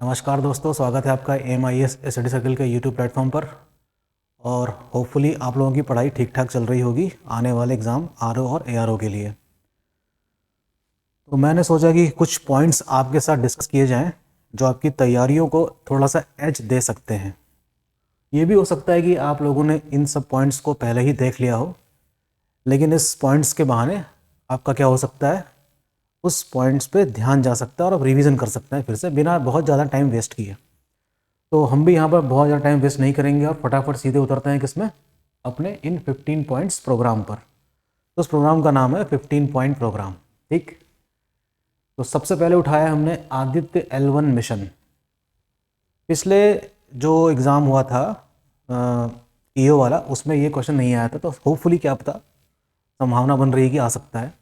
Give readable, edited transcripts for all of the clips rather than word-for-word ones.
नमस्कार दोस्तों, स्वागत है आपका MIS स्टडी सर्कल के यूट्यूब प्लेटफॉर्म पर। और होपफुली आप लोगों की पढ़ाई ठीक ठाक चल रही होगी आने वाले एग्ज़ाम RO और ARO के लिए। तो मैंने सोचा कि कुछ पॉइंट्स आपके साथ डिस्कस किए जाएं जो आपकी तैयारियों को थोड़ा सा एज दे सकते हैं। ये भी हो सकता है कि आप लोगों ने इन सब पॉइंट्स को पहले ही देख लिया हो, लेकिन इस पॉइंट्स के बहाने आपका क्या हो सकता है, उस पॉइंट्स पे ध्यान जा सकता है और आप रिवीजन कर सकते हैं फिर से बिना बहुत ज़्यादा टाइम वेस्ट किए। तो हम भी यहाँ पर बहुत ज़्यादा टाइम वेस्ट नहीं करेंगे और फटाफट सीधे उतरते हैं किसमें, अपने इन 15 पॉइंट्स प्रोग्राम पर। तो उस प्रोग्राम का नाम है 15 पॉइंट प्रोग्राम। ठीक, तो सबसे पहले उठाया हमने आदित्य L1 मिशन। पिछले जो एग्ज़ाम हुआ था EO वाला, उसमें ये क्वेश्चन नहीं आया था, तो होपफुली क्या पता, संभावना बन रही है कि आ सकता है।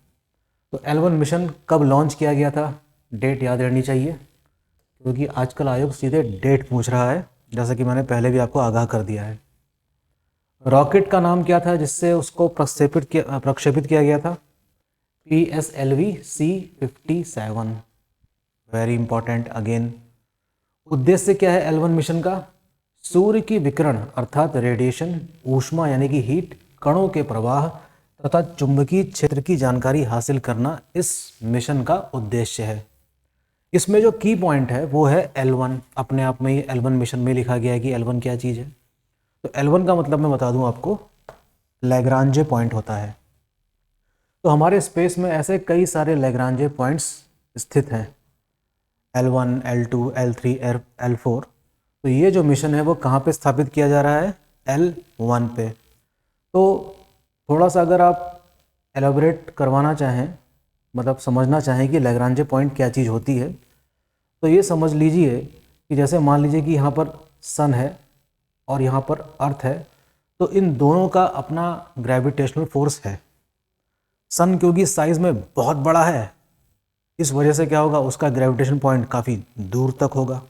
तो L1 मिशन कब लॉन्च किया गया था, डेट याद रहनी चाहिए, क्योंकि आजकल आयोग सीधे डेट पूछ रहा है, जैसा कि मैंने पहले भी आपको आगाह कर दिया है। रॉकेट का नाम क्या था जिससे उसको प्रक्षेपित किया गया था? PSLV C57। Very important again. उद्देश्य क्या है L1 मिशन का? सूर्य की विकिरण अर्थात रेडिएशन, ऊष्मा यानी कि हीट, कणों के प्रवाह तथा चुंबकीय क्षेत्र की जानकारी हासिल करना इस मिशन का उद्देश्य है। इसमें जो की पॉइंट है वो है L1। अपने आप में ही L1 मिशन में लिखा गया है कि L1 क्या चीज़ है। तो L1 का मतलब मैं बता दूं आपको, लैग्रांजे पॉइंट होता है। तो हमारे स्पेस में ऐसे कई सारे लैग्रांजे पॉइंट्स स्थित हैं, L1, L2, L3, L4। तो ये जो मिशन है वो कहाँ पे स्थापित किया जा रहा है? L1 पे। तो थोड़ा सा अगर आप एलाबोरेट करवाना चाहें, मतलब समझना चाहें कि लैग्रांजे पॉइंट क्या चीज़ होती है, तो ये समझ लीजिए कि जैसे मान लीजिए कि यहाँ पर सन है और यहाँ पर अर्थ है, तो इन दोनों का अपना ग्रेविटेशनल फोर्स है। सन क्योंकि साइज में बहुत बड़ा है, इस वजह से क्या होगा, उसका ग्रेविटेशन पॉइंट काफ़ी दूर तक होगा।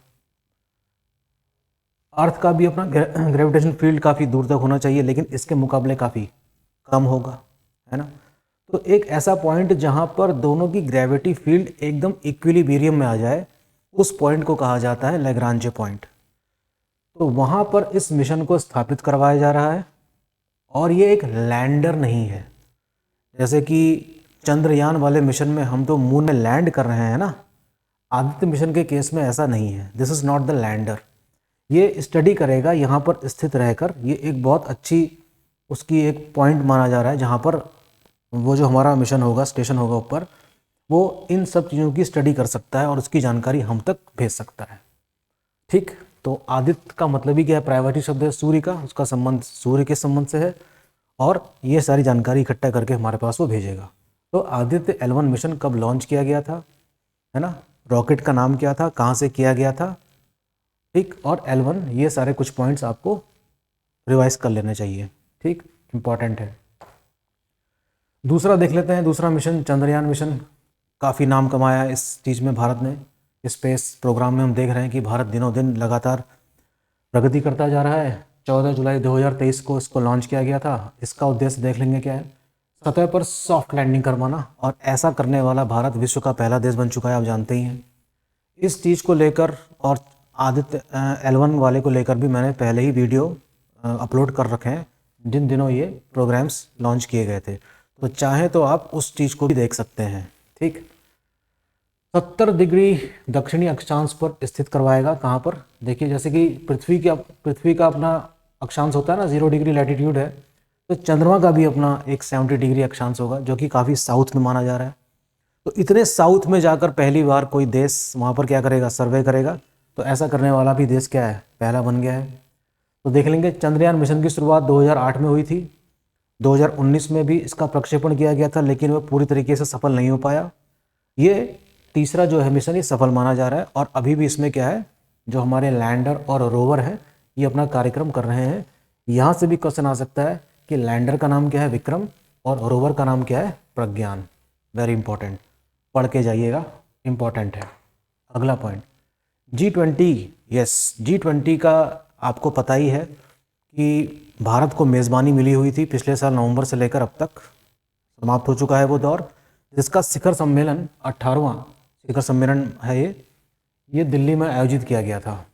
अर्थ का भी अपना ग्रेविटेशन फील्ड काफ़ी दूर तक होना चाहिए, लेकिन इसके मुकाबले काफ़ी कम होगा, है ना। तो एक ऐसा पॉइंट जहाँ पर दोनों की ग्रेविटी फील्ड एकदम इक्विलिब्रियम में आ जाए, उस पॉइंट को कहा जाता है लैग्रांजे पॉइंट। तो वहाँ पर इस मिशन को स्थापित करवाया जा रहा है। और ये एक लैंडर नहीं है, जैसे कि चंद्रयान वाले मिशन में हम तो मून में लैंड कर रहे हैं ना, आदित्य मिशन के केस में ऐसा नहीं है। This is not the lander. ये स्टडी करेगा यहाँ पर स्थित रहकर। ये एक बहुत अच्छी उसकी एक पॉइंट माना जा रहा है, जहाँ पर वो जो हमारा मिशन होगा, स्टेशन होगा ऊपर, वो इन सब चीज़ों की स्टडी कर सकता है और उसकी जानकारी हम तक भेज सकता है। ठीक, तो आदित्य का मतलब ही क्या है? प्रायोरिटी शब्द है सूर्य का, उसका संबंध सूर्य के संबंध से है और ये सारी जानकारी इकट्ठा करके हमारे पास वो भेजेगा। तो आदित्य L1 मिशन कब लॉन्च किया गया था, है ना, रॉकेट का नाम क्या था, कहाँ से किया गया था, ठीक, और L1, ये सारे कुछ पॉइंट्स आपको रिवाइज कर लेने चाहिए। ठीक, इंपॉर्टेंट है। दूसरा देख लेते हैं, दूसरा मिशन चंद्रयान मिशन। काफ़ी नाम कमाया इस चीज़ में भारत ने। स्पेस प्रोग्राम में हम देख रहे हैं कि भारत दिनों दिन लगातार प्रगति करता जा रहा है। 14 जुलाई 2023 को इसको लॉन्च किया गया था। इसका उद्देश्य देख लेंगे क्या है, सतह पर सॉफ्ट लैंडिंग करवाना, और ऐसा करने वाला भारत विश्व का पहला देश बन चुका है, आप जानते ही हैं। इस चीज़ को लेकर और आदित्य L1 वाले को लेकर भी मैंने पहले ही वीडियो अपलोड कर रखे हैं, जिन दिनों ये प्रोग्राम्स लॉन्च किए गए थे। तो चाहे तो आप उस चीज़ को भी देख सकते हैं। ठीक, 70 डिग्री दक्षिणी अक्षांश पर स्थित करवाएगा। कहाँ पर? देखिए, जैसे कि पृथ्वी का अपना अक्षांश होता है ना, 0 डिग्री लैटिट्यूड है, तो चंद्रमा का भी अपना एक 70 डिग्री अक्षांश होगा, जो कि काफ़ी साउथ में माना जा रहा है। तो इतने साउथ में जाकर पहली बार कोई देश वहाँ पर क्या करेगा, सर्वे करेगा। तो ऐसा करने वाला भी देश क्या है, पहला बन गया है। तो देख लेंगे, चंद्रयान मिशन की शुरुआत 2008 में हुई थी। 2019 में भी इसका प्रक्षेपण किया गया था, लेकिन वह पूरी तरीके से सफल नहीं हो पाया। ये तीसरा जो है मिशन, ये सफल माना जा रहा है। और अभी भी इसमें क्या है, जो हमारे लैंडर और रोवर है, ये अपना कार्यक्रम कर रहे हैं। यहाँ से भी क्वेश्चन आ सकता है कि लैंडर का नाम क्या है, विक्रम, और रोवर का नाम क्या है, प्रज्ञान। वेरी इंपॉर्टेंट, पढ़ के जाइएगा, इंपॉर्टेंट है। अगला पॉइंट, G20। यस, G20 का आपको पता ही है कि भारत को मेज़बानी मिली हुई थी पिछले साल नवंबर से लेकर अब तक। समाप्त हो चुका है वो दौर, जिसका शिखर सम्मेलन 18वां शिखर सम्मेलन है। ये दिल्ली में आयोजित किया गया था।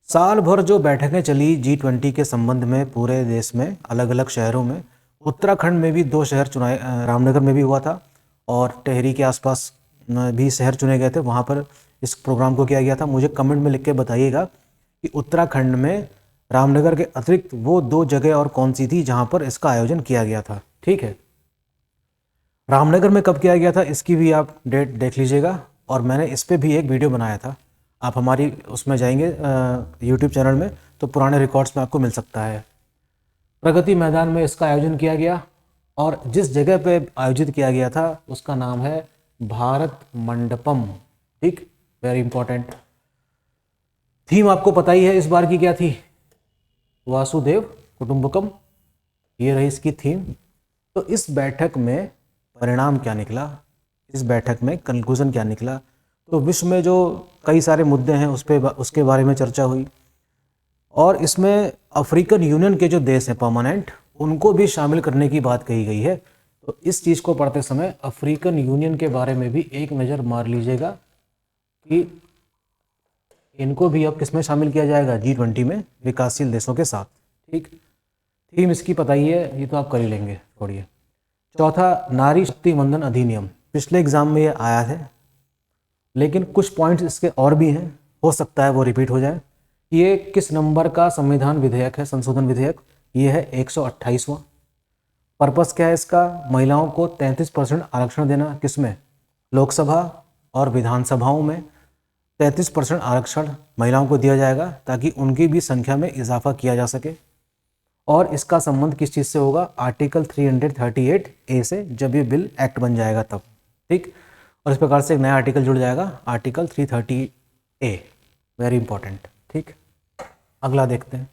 साल भर जो बैठकें चली G20 के संबंध में पूरे देश में अलग अलग शहरों में, उत्तराखंड में भी 2 शहर चुनाए, रामनगर में भी हुआ था और टेहरी के आसपास भी शहर चुने गए थे, वहाँ पर इस प्रोग्राम को किया गया था। मुझे कमेंट में लिख के बताइएगा कि उत्तराखंड में रामनगर के अतिरिक्त वो 2 जगह और कौन सी थी जहाँ पर इसका आयोजन किया गया था। ठीक है, रामनगर में कब किया गया था इसकी भी आप डेट देख लीजिएगा, और मैंने इस पर भी एक वीडियो बनाया था। आप हमारी उसमें जाएंगे यूट्यूब चैनल में तो पुराने रिकॉर्ड्स में आपको मिल सकता है। प्रगति मैदान में इसका आयोजन किया गया और जिस जगह पे आयोजित किया गया था उसका नाम है भारत मंडपम। ठीक, वेरी इंपॉर्टेंट। थीम आपको पता ही है इस बार की क्या थी, वासुदेव कुटुंबकम, ये रही इसकी थीम। तो इस बैठक में परिणाम क्या निकला, इस बैठक में कंक्लूजन क्या निकला, तो विश्व में जो कई सारे मुद्दे हैं उसके बारे में चर्चा हुई और इसमें अफ्रीकन यूनियन के जो देश हैं परमानेंट, उनको भी शामिल करने की बात कही गई है। तो इस चीज़ को पढ़ते समय अफ्रीकन यूनियन के बारे में भी एक नज़र मार लीजिएगा कि इनको भी अब किसमें शामिल किया जाएगा, G20 में, विकासशील देशों के साथ। ठीक, थीम इसकी पता ही है, ये तो आप कर ही लेंगे, छोड़िए। चौथा, नारी शक्ति वंदन अधिनियम, पिछले एग्जाम में ये आया है लेकिन कुछ पॉइंट्स इसके और भी हैं, हो सकता है वो रिपीट हो जाए। ये किस नंबर का संविधान विधेयक है, संशोधन विधेयक, ये है 128वां। पर्पस क्या है इसका, महिलाओं को 33% आरक्षण देना, किसमें, लोकसभा और विधानसभाओं में 33% आरक्षण महिलाओं को दिया जाएगा ताकि उनकी भी संख्या में इजाफा किया जा सके। और इसका संबंध किस चीज़ से होगा, आर्टिकल 338A से, जब ये बिल एक्ट बन जाएगा तब। ठीक, और इस प्रकार से एक नया आर्टिकल जुड़ जाएगा, आर्टिकल 330A, वेरी इंपॉर्टेंट। ठीक, अगला देखते हैं।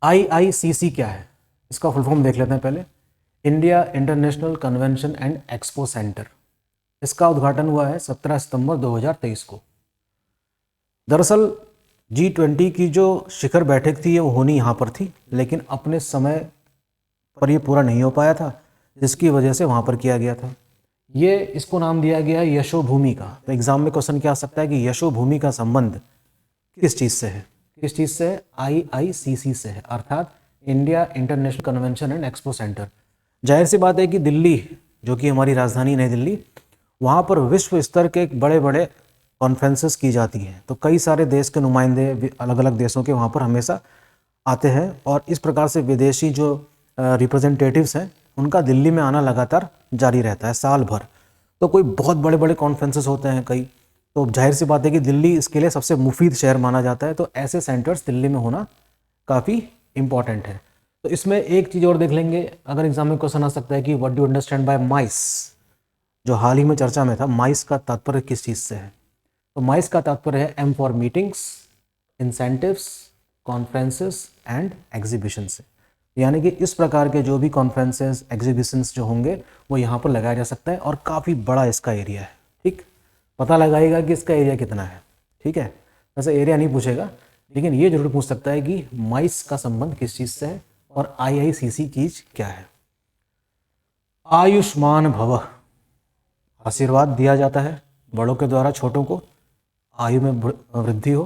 IICC क्या है, इसका फुल फॉर्म देख लेते हैं पहले। India international convention and expo centre. इसका उद्घाटन हुआ है 17 सितंबर 2023 को। दरअसल G20 की जो शिखर बैठक थी वो होनी यहाँ पर थी, लेकिन अपने समय पर ये पूरा नहीं हो पाया था, जिसकी वजह से वहाँ पर किया गया था। ये इसको नाम दिया गया है यशोभूमि का। तो एग्जाम में क्वेश्चन क्या आ सकता है कि यशोभूमि का संबंध किस चीज़ से है, किस चीज़ से है, IICC से है, अर्थात India international convention and expo centre. जाहिर सी बात है कि दिल्ली, जो कि हमारी राजधानी नई दिल्ली, वहाँ पर विश्व स्तर के बड़े बड़े कॉन्फ्रेंसेस की जाती हैं। तो कई सारे देश के नुमाइंदे अलग अलग देशों के वहाँ पर हमेशा आते हैं और इस प्रकार से विदेशी जो रिप्रेजेंटेटिव्स हैं उनका दिल्ली में आना लगातार जारी रहता है साल भर। तो कोई बहुत बड़े बड़े कॉन्फ्रेंसेस होते हैं कई, तो जाहिर सी बात है कि दिल्ली इसके लिए सबसे मुफीद शहर माना जाता है। तो ऐसे सेंटर्स दिल्ली में होना काफ़ी इम्पॉर्टेंट है। तो इसमें एक चीज़ और देख लेंगे, अगर एग्जाम में क्वेश्चन आ सकता है कि व्हाट डू अंडरस्टैंड बाय माइस, जो हाल ही में चर्चा में था, माइस का तात्पर्य किस चीज़ से है। तो माइस का तात्पर्य है M for meetings, incentives, conferences and exhibition से। यानी कि इस प्रकार के जो भी कॉन्फ्रेंसेस, एग्जीबिशंस जो होंगे वो यहाँ पर लगाया जा सकता है और काफ़ी बड़ा इसका एरिया है। ठीक, पता लगाइएगा कि इसका एरिया कितना है। ठीक है, वैसे एरिया नहीं पूछेगा लेकिन ये जरूर पूछ सकता है कि माइस का संबंध किस चीज़ से है और IICC चीज़ क्या है। आयुष्मान भव, आशीर्वाद दिया जाता है बड़ों के द्वारा छोटों को, आयु में वृद्धि हो।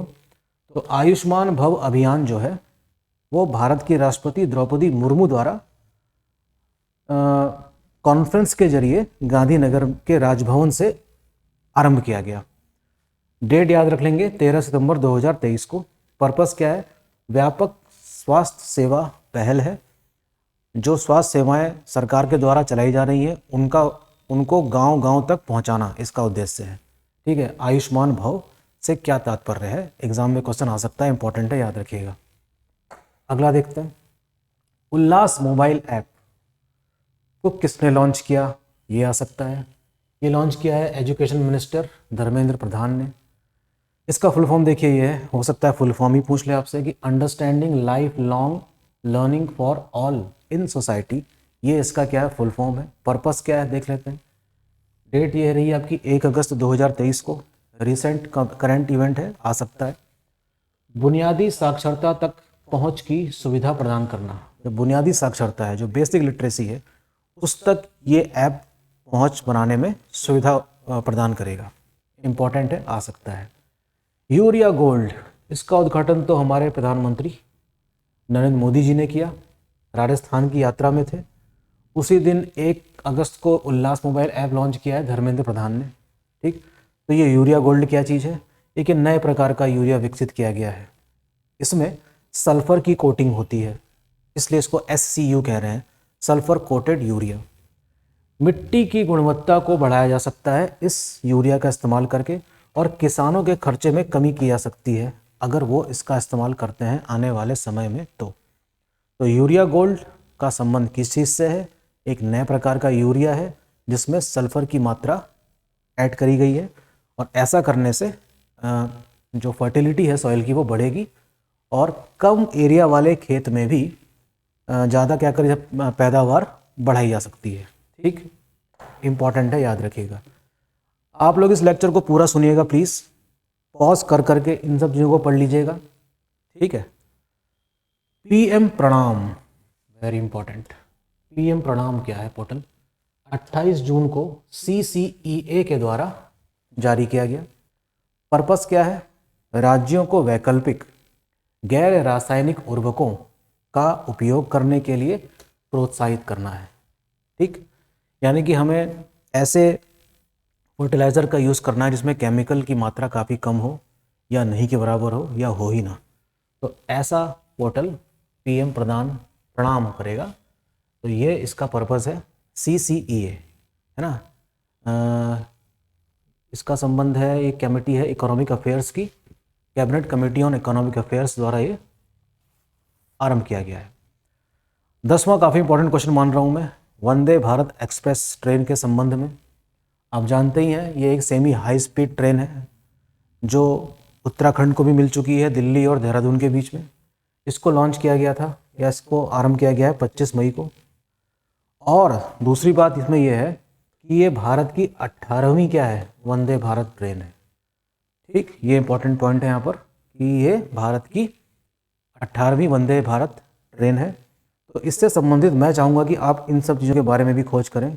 तो आयुष्मान भव अभियान जो है वो भारत की राष्ट्रपति द्रौपदी मुर्मू द्वारा कॉन्फ्रेंस के जरिए गांधीनगर के राजभवन से आरंभ किया गया। डेट याद रख लेंगे, 13 सितंबर 2023 को। पर्पस क्या है, व्यापक स्वास्थ्य सेवा पहल है। जो स्वास्थ्य सेवाएं सरकार के द्वारा चलाई जा रही हैं उनको गांव-गांव तक पहुंचाना इसका उद्देश्य है। ठीक है, आयुष्मान भव से क्या तात्पर्य है, एग्जाम में क्वेश्चन आ सकता है, इंपॉर्टेंट है, याद रखिएगा। अगला देखते हैं, उल्लास मोबाइल ऐप को किसने लॉन्च किया, ये आ सकता है। ये लॉन्च किया है एजुकेशन मिनिस्टर धर्मेंद्र प्रधान ने। इसका फुल फॉर्म देखिए, ये है, हो सकता है फुल फॉर्म ही पूछ ले आपसे कि understanding life long learning for all in society. ये इसका क्या है, फुल फॉर्म है। पर्पस क्या है देख लेते हैं। डेट ये रही आपकी 1 अगस्त 2023 को। रिसेंट करंट इवेंट है, आ सकता है। बुनियादी साक्षरता तक पहुंच की सुविधा प्रदान करना। जो बुनियादी साक्षरता है, जो बेसिक लिटरेसी है, उस तक ये ऐप पहुंच बनाने में सुविधा प्रदान करेगा। इम्पॉर्टेंट है, आ सकता है। यूरिया गोल्ड, इसका उद्घाटन तो हमारे प्रधानमंत्री नरेंद्र मोदी जी ने किया, राजस्थान की यात्रा में थे। उसी दिन 1 अगस्त को उल्लास मोबाइल ऐप लॉन्च किया है धर्मेंद्र प्रधान ने। ठीक, तो ये यूरिया गोल्ड क्या चीज़ है? एक नए प्रकार का यूरिया विकसित किया गया है। इसमें सल्फर की कोटिंग होती है, इसलिए इसको SCU कह रहे हैं, सल्फर कोटेड यूरिया। मिट्टी की गुणवत्ता को बढ़ाया जा सकता है इस यूरिया का इस्तेमाल करके, और किसानों के खर्चे में कमी की जा सकती है अगर वो इसका इस्तेमाल करते हैं आने वाले समय में। तो यूरिया गोल्ड का संबंध किस चीज़ से है? एक नए प्रकार का यूरिया है जिसमें सल्फर की मात्रा ऐड करी गई है, और ऐसा करने से जो फर्टिलिटी है सॉइल की वो बढ़ेगी, और कम एरिया वाले खेत में भी ज़्यादा क्या करें पैदावार बढ़ाई जा सकती है। ठीक, इम्पॉर्टेंट है, याद रखिएगा। आप लोग इस लेक्चर को पूरा सुनिएगा प्लीज़, पॉज कर करके इन सब चीज़ों को पढ़ लीजिएगा। ठीक है। PM प्रणाम, वेरी इंपॉर्टेंट। PM प्रणाम क्या है? पोर्टल 28 जून को CCEA के द्वारा जारी किया गया। पर्पस क्या है? राज्यों को वैकल्पिक गैर रासायनिक उर्वरकों का उपयोग करने के लिए प्रोत्साहित करना है। ठीक, यानी कि हमें ऐसे फर्टिलाइज़र का यूज़ करना है जिसमें केमिकल की मात्रा काफ़ी कम हो, या नहीं के बराबर हो, या हो ही ना। तो ऐसा पोर्टल PM प्रणाम करेगा। तो ये इसका पर्पस है। CCEA है ना, इसका संबंध है, एक कमेटी है इकोनॉमिक अफेयर्स की, cabinet committee on economic affairs द्वारा ये आरंभ किया गया है। 10वां काफ़ी इंपॉर्टेंट क्वेश्चन मान रहा हूँ मैं, वंदे भारत एक्सप्रेस ट्रेन के संबंध में। आप जानते ही हैं ये एक सेमी हाई स्पीड ट्रेन है जो उत्तराखंड को भी मिल चुकी है, दिल्ली और देहरादून के बीच में। इसको लॉन्च किया गया था, या इसको आरंभ किया गया है 25 मई को। और दूसरी बात इसमें यह है कि ये भारत की 18वीं क्या है, वंदे भारत ट्रेन है। ठीक, ये इंपॉर्टेंट पॉइंट है यहाँ पर कि ये भारत की 18वीं वंदे भारत ट्रेन है। तो इससे संबंधित मैं चाहूँगा कि आप इन सब चीज़ों के बारे में भी खोज करें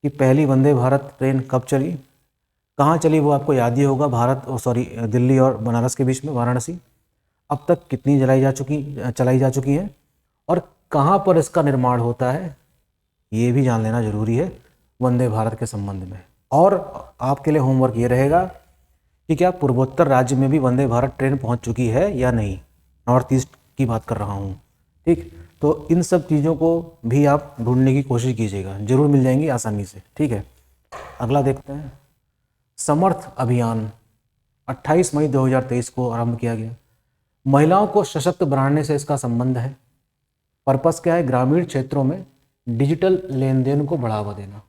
कि पहली वंदे भारत ट्रेन कब चली, कहाँ चली, वो आपको याद ही होगा, दिल्ली और बनारस के बीच में, वाराणसी। अब तक कितनी चलाई जा चुकी है, और कहाँ पर इसका निर्माण होता है, ये भी जान लेना जरूरी है वंदे भारत के संबंध में। और आपके लिए होमवर्क ये रहेगा कि क्या पूर्वोत्तर राज्य में भी वंदे भारत ट्रेन पहुंच चुकी है या नहीं, नॉर्थ ईस्ट की बात कर रहा हूँ। ठीक, तो इन सब चीज़ों को भी आप ढूंढने की कोशिश कीजिएगा, जरूर मिल जाएंगी आसानी से। ठीक है, अगला देखते हैं। समर्थ अभियान 28 मई 2023 को आरंभ किया गया। महिलाओं को सशक्त बनाने से इसका संबंध है। पर्पस क्या है? ग्रामीण क्षेत्रों में डिजिटल लेन देन को बढ़ावा देना।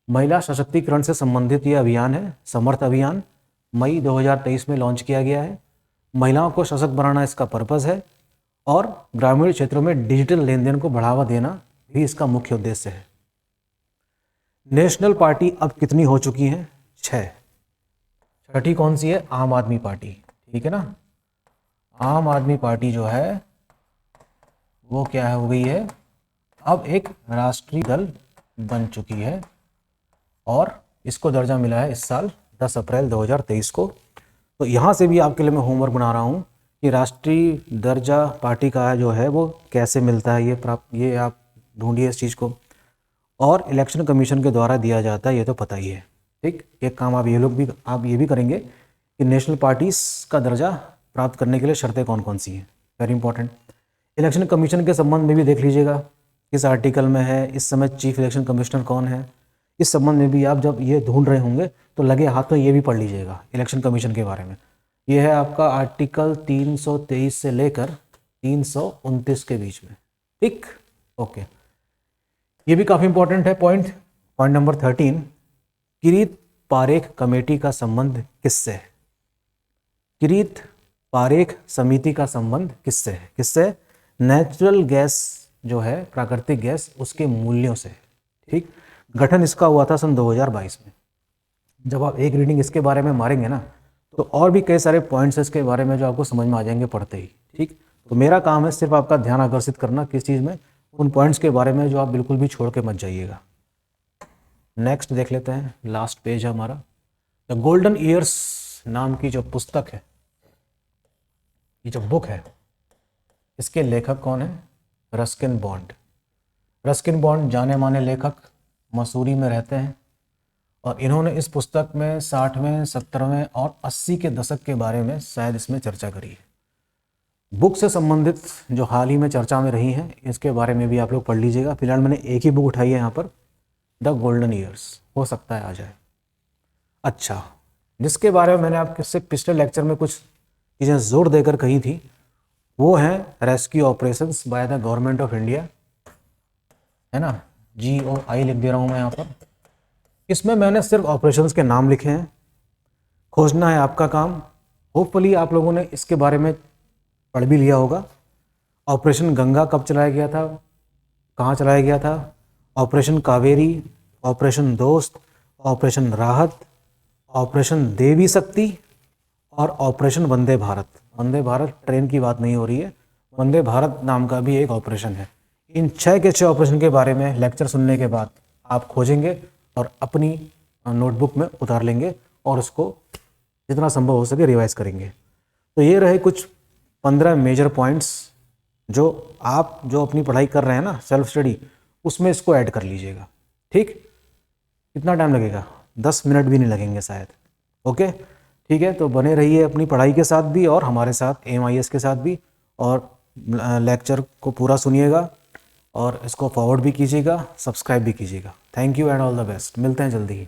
महिला सशक्तिकरण से संबंधित यह अभियान है, समर्थ अभियान मई 2023 में लॉन्च किया गया है। महिलाओं को सशक्त बनाना इसका पर्पस है, और ग्रामीण क्षेत्रों में डिजिटल लेन देन को बढ़ावा देना भी इसका मुख्य उद्देश्य है। नेशनल पार्टी अब कितनी हो चुकी हैं? 6। छठी कौन सी है? आम आदमी पार्टी। ठीक है ना, आम आदमी पार्टी जो है वो क्या हो गई है, अब एक राष्ट्रीय दल बन चुकी है, और इसको दर्जा मिला है इस साल 10 अप्रैल 2023 को। तो यहाँ से भी आपके लिए मैं होमवर्क बना रहा हूँ कि राष्ट्रीय दर्जा पार्टी का जो है वो कैसे मिलता है, ये आप ढूंढिए इस चीज़ को, और इलेक्शन कमीशन के द्वारा दिया जाता है, ये तो पता ही है। ठीक, एक काम आप ये भी करेंगे कि नेशनल पार्टीज का दर्जा प्राप्त करने के लिए शर्तें कौन कौन सी हैं, वेरी इंपॉर्टेंट। इलेक्शन कमीशन के संबंध में भी देख लीजिएगा किस आर्टिकल में है, इस समय चीफ इलेक्शन कमिश्नर कौन है, इस संबंध में भी आप जब ये ढूंढ रहे होंगे तो लगे हाथों ये भी पढ़ लीजिएगा इलेक्शन कमीशन के बारे में। ये है आपका आर्टिकल 323 से लेकर 329 के बीच में। ठीक, ओके, ये भी काफ़ी इंपॉर्टेंट है पॉइंट नंबर 13। किरीट पारेख कमेटी का संबंध किससे है? किरीट पारेख समिति का संबंध किससे है? किससे? नेचुरल गैस जो है, प्राकृतिक गैस, उसके मूल्यों से। ठीक, गठन इसका हुआ था सन 2022 में। जब आप एक रीडिंग इसके बारे में मारेंगे ना तो और भी कई सारे पॉइंट्स इसके बारे में जो आपको समझ में आ जाएंगे पढ़ते ही। ठीक, तो मेरा काम है सिर्फ आपका ध्यान आकर्षित करना किस चीज़ में, उन पॉइंट्स के बारे में जो आप बिल्कुल भी छोड़ के मत जाइएगा। नेक्स्ट देख लेते हैं, लास्ट पेज है हमारा। द गोल्डन ईयर्स नाम की जो पुस्तक है, ये जो बुक है, इसके लेखक कौन है? Ruskin bond. रस्किन बॉन्ड जाने माने लेखक, मसूरी में रहते हैं और इन्होंने इस पुस्तक में 60वें 70वें और 80 के दशक के बारे में शायद इसमें चर्चा करी है। बुक से संबंधित जो हाल ही में चर्चा में रही हैं, इसके बारे में भी आप लोग पढ़ लीजिएगा। फिलहाल मैंने एक ही बुक उठाई है यहाँ पर, द गोल्डन ईयर्स, हो सकता है आ जाए। अच्छा, जिसके बारे में मैंने आपसे पिछले लेक्चर में कुछ चीज़ें जोर देकर कही थी, वो है rescue operations by the government of India, है ना, GOI लिख दे रहा हूँ मैं यहाँ पर। इसमें मैंने सिर्फ ऑपरेशंस के नाम लिखे हैं, खोजना है आपका काम। होपफुली आप लोगों ने इसके बारे में पढ़ भी लिया होगा। ऑपरेशन गंगा कब चलाया गया था, कहाँ चलाया गया था, ऑपरेशन कावेरी, ऑपरेशन दोस्त, ऑपरेशन राहत, ऑपरेशन देवी शक्ति और ऑपरेशन वंदे भारत। वंदे भारत ट्रेन की बात नहीं हो रही है, वंदे भारत नाम का भी एक ऑपरेशन है। इन 6 के 6 ऑपरेशन के बारे में लेक्चर सुनने के बाद आप खोजेंगे और अपनी नोटबुक में उतार लेंगे और उसको जितना संभव हो सके रिवाइज करेंगे। तो ये रहे कुछ 15 मेजर पॉइंट्स जो आप जो अपनी पढ़ाई कर रहे हैं ना, सेल्फ स्टडी, उसमें इसको ऐड कर लीजिएगा। ठीक, कितना टाइम लगेगा? 10 मिनट भी नहीं लगेंगे शायद। ओके, ठीक है। तो बने रहिए अपनी पढ़ाई के साथ भी और हमारे साथ MIS के साथ भी, और लेक्चर को पूरा सुनिएगा और इसको फॉरवर्ड भी कीजिएगा, सब्सक्राइब भी कीजिएगा। Thank you and all the best. मिलते हैं जल्दी ही।